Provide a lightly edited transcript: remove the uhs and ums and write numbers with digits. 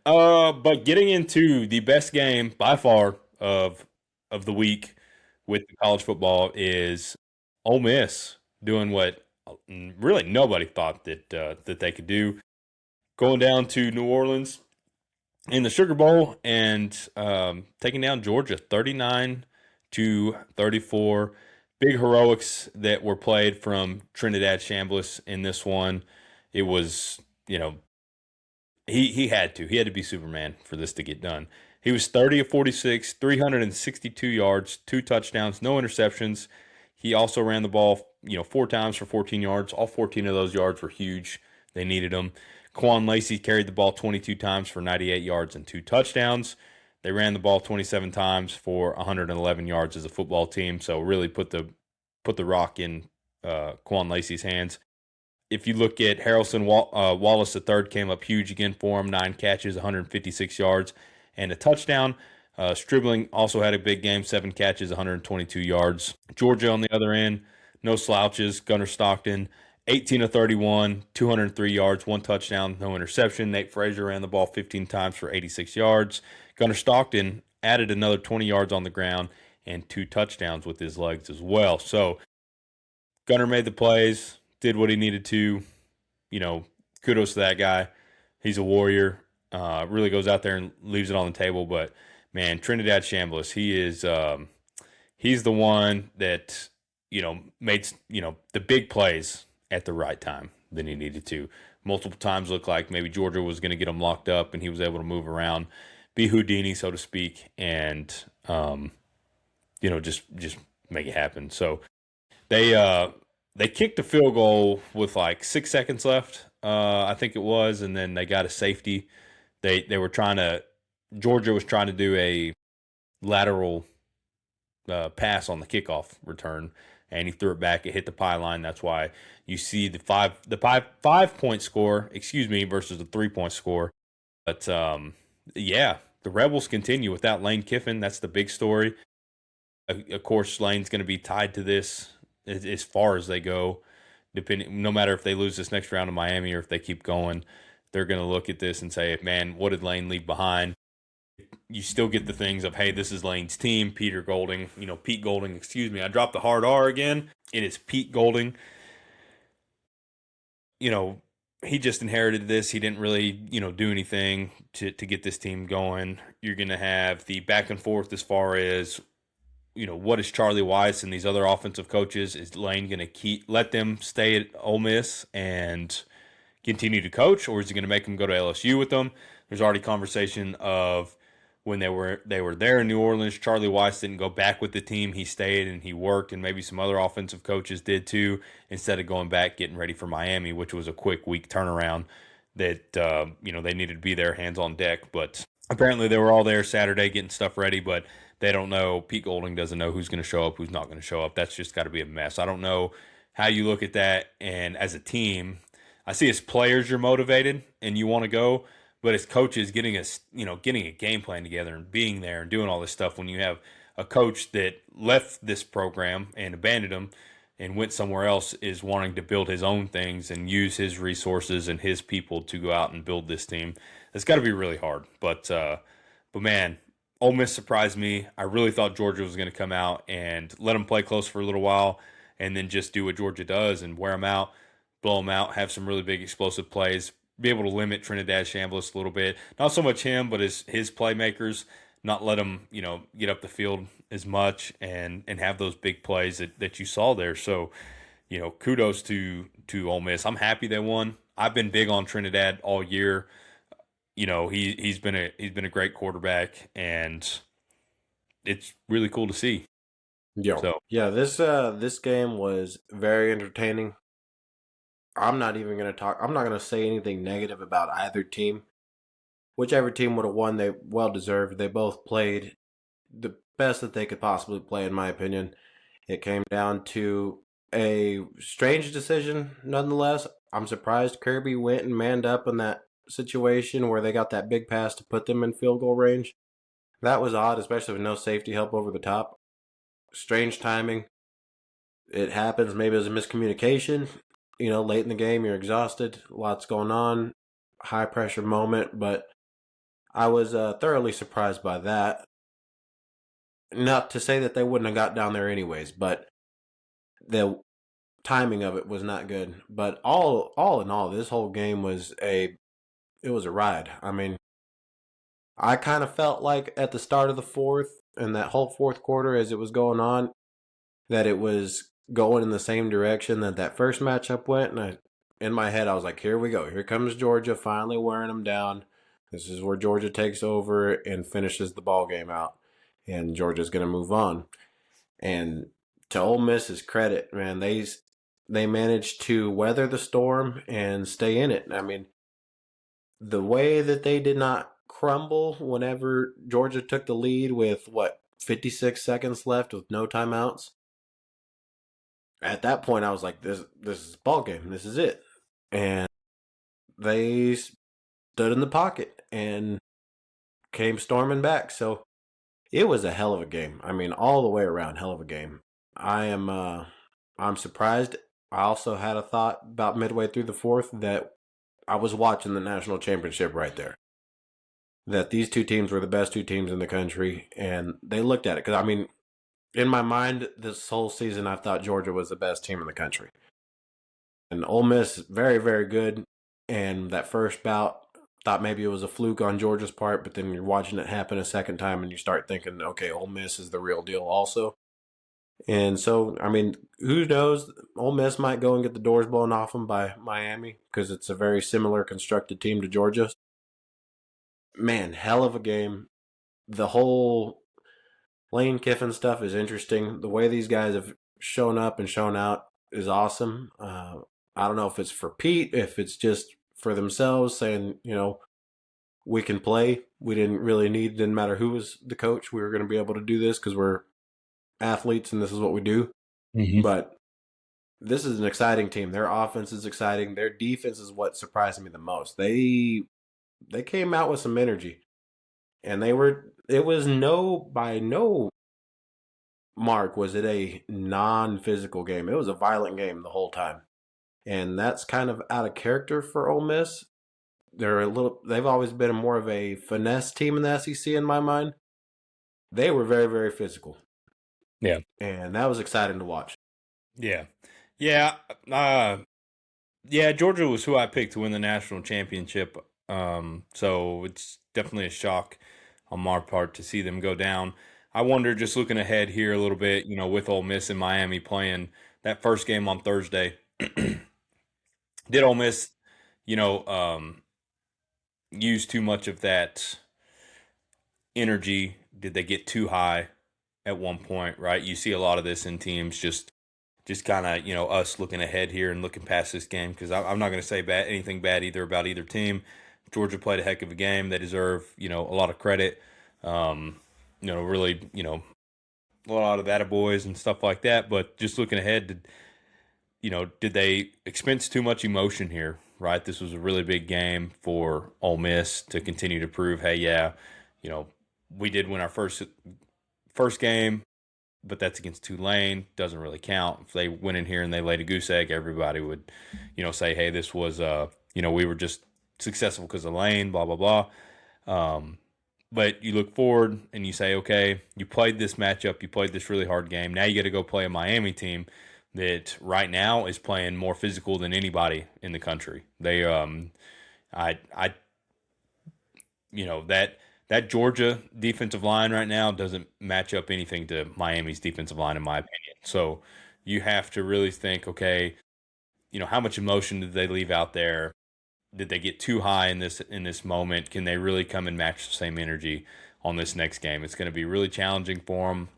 But getting into the best game by far of the week with the college football is Ole Miss doing what really nobody thought that they could do, going down to New Orleans in the Sugar Bowl and taking down Georgia 39-34. Big heroics that were played from Trinidad Chambliss in this one. It was, he had to be Superman for this to get done. He was 30 of 46, 362 yards, two touchdowns, no interceptions. He also ran the ball, four times for 14 yards. All 14 of those yards were huge. They needed them. Quan Lacey carried the ball 22 times for 98 yards and two touchdowns. They ran the ball 27 times for 111 yards as a football team. So really put the rock in Quan Lacey's hands. If you look at Harrelson Wallace III, came up huge again for him, 9 catches, 156 yards, and a touchdown. Stribling also had a big game, 7 catches, 122 yards. Georgia on the other end, no slouches. Gunnar Stockton, 18 of 31, 203 yards, one touchdown, no interception. Nate Frazier ran the ball 15 times for 86 yards. Gunnar Stockton added another 20 yards on the ground and two touchdowns with his legs as well. So Gunnar made the plays, did what he needed to. Kudos to that guy. He's a warrior. Really goes out there and leaves it on the table. But man, Trinidad Chambliss, he's the one that made the big plays at the right time than he needed to. Multiple times looked like maybe Georgia was going to get him locked up, and he was able to move around, be Houdini, so to speak, and just make it happen. So they kicked the field goal with like 6 seconds left, I think it was, and then they got a safety. They were trying to Georgia was trying to do a lateral pass on the kickoff return, and he threw it back. It hit the pylon. That's why you see the five point score, versus the 3 point score. But yeah, the Rebels continue without Lane Kiffin. That's the big story. Of course, Lane's going to be tied to this as far as they go. Depending, no matter if they lose this next round of Miami or if they keep going, they're going to look at this and say, "Man, what did Lane leave behind?" You still get the things of, "Hey, this is Lane's team." Pete Golding. Excuse me, I dropped the hard R again. It is Pete Golding. You know, he just inherited this. He didn't really, do anything to get this team going. You're going to have the back and forth as far as what is Charlie Weiss and these other offensive coaches? Is Lane going to let them stay at Ole Miss and continue to coach, or is he going to make them go to LSU with them? There's already conversation of when they were there in New Orleans. Charlie Weiss didn't go back with the team. He stayed and he worked, and maybe some other offensive coaches did too, instead of going back getting ready for Miami, which was a quick week turnaround that they needed to be there, hands on deck. But apparently they were all there Saturday getting stuff ready, but they don't know. Pete Golding doesn't know who's going to show up, who's not going to show up. That's just got to be a mess. I don't know how you look at that. And as a team, I see as players you're motivated and you want to go, but as coaches, getting a game plan together and being there and doing all this stuff, when you have a coach that left this program and abandoned them and went somewhere else, is wanting to build his own things and use his resources and his people to go out and build this team. It's got to be really hard. But man, Ole Miss surprised me. I really thought Georgia was going to come out and let them play close for a little while and then just do what Georgia does and wear them out, blow them out, have some really big explosive plays, be able to limit Trinidad Chambliss a little bit. Not so much him, but his playmakers, not let him, get up the field as much and have those big plays that you saw there. So, kudos to Ole Miss. I'm happy they won. I've been big on Trinidad all year. He's been a great quarterback, and it's really cool to see. Yeah. So Yeah, this game was very entertaining. I'm not gonna say anything negative about either team. Whichever team would have won, they well deserved. They both played the best that they could possibly play, in my opinion. It came down to a strange decision, nonetheless. I'm surprised Kirby went and manned up in that situation where they got that big pass to put them in field goal range. That was odd, especially with no safety help over the top. Strange timing. It happens. Maybe it was a miscommunication. Late in the game, you're exhausted, lots going on, high pressure moment, but I was thoroughly surprised by that. Not to say that they wouldn't have got down there anyways, but the timing of it was not good. But all in all, this whole game was a ride. I mean, I kind of felt like at the start of the fourth and that whole fourth quarter as it was going on that it was going in the same direction that that first matchup went. And in my head, I was like, here we go. Here comes Georgia finally wearing them down. This is where Georgia takes over and finishes the ball game out. And Georgia's going to move on. And to Ole Miss's credit, man, they managed to weather the storm and stay in it. I mean, the way that they did not crumble whenever Georgia took the lead with 56 seconds left with no timeouts. At that point, I was like, this is ball game. This is it. And they stood in the pocket and came storming back. So it was a hell of a game. I mean, all the way around, hell of a game. I'm surprised. I also had a thought about midway through the fourth that I was watching the national championship right there. That these two teams were the best two teams in the country, and they looked at it because I mean, in my mind, this whole season, I thought Georgia was the best team in the country, and Ole Miss very very good. And that first bout, thought maybe it was a fluke on Georgia's part, but then you're watching it happen a second time, and you start thinking, okay, Ole Miss is the real deal also. And so, I mean, who knows? Ole Miss might go and get the doors blown off them by Miami because it's a very similar constructed team to Georgia. Man, hell of a game. The whole Lane Kiffin stuff is interesting. The way these guys have shown up and shown out is awesome. I don't know if it's for Pete, if it's just for themselves saying, we can play. We didn't really need, didn't matter who was the coach. We were going to be able to do this because we're athletes and this is what we do. Mm-hmm. But this is an exciting team. Their offense is exciting. Their defense is what surprised me the most. They came out with some energy. And it was by no mark was it a non-physical game. It was a violent game the whole time. And that's kind of out of character for Ole Miss. They've always been more of a finesse team in the SEC in my mind. They were very, very physical. Yeah. And that was exciting to watch. Yeah. Yeah. Yeah, Georgia was who I picked to win the national championship. So it's definitely a shock on my part to see them go down. I wonder, just looking ahead here a little bit, with Ole Miss and Miami playing that first game on Thursday, did Ole Miss, use too much of that energy? Did they get too high at one point, right? You see a lot of this in teams just kind of, us looking ahead here and looking past this game, because I'm not going to say anything bad either about either team. Georgia played a heck of a game. They deserve, a lot of credit. Really, a lot of attaboys and stuff like that. But just looking ahead, did they expense too much emotion here, right? This was a really big game for Ole Miss to continue to prove, hey, yeah, we did win our first game, but that's against Tulane. Doesn't really count. If they went in here and they laid a goose egg, everybody would, say, hey, this was, we were just successful because of Lane, blah, blah, blah. But you look forward and you say, okay, you played this matchup, you played this really hard game. Now you got to go play a Miami team that right now is playing more physical than anybody in the country. They, that Georgia defensive line right now doesn't match up anything to Miami's defensive line, in my opinion. So you have to really think, okay, how much emotion did they leave out there? Did they get too high in this moment? Can they really come and match the same energy on this next game? It's going to be really challenging for them.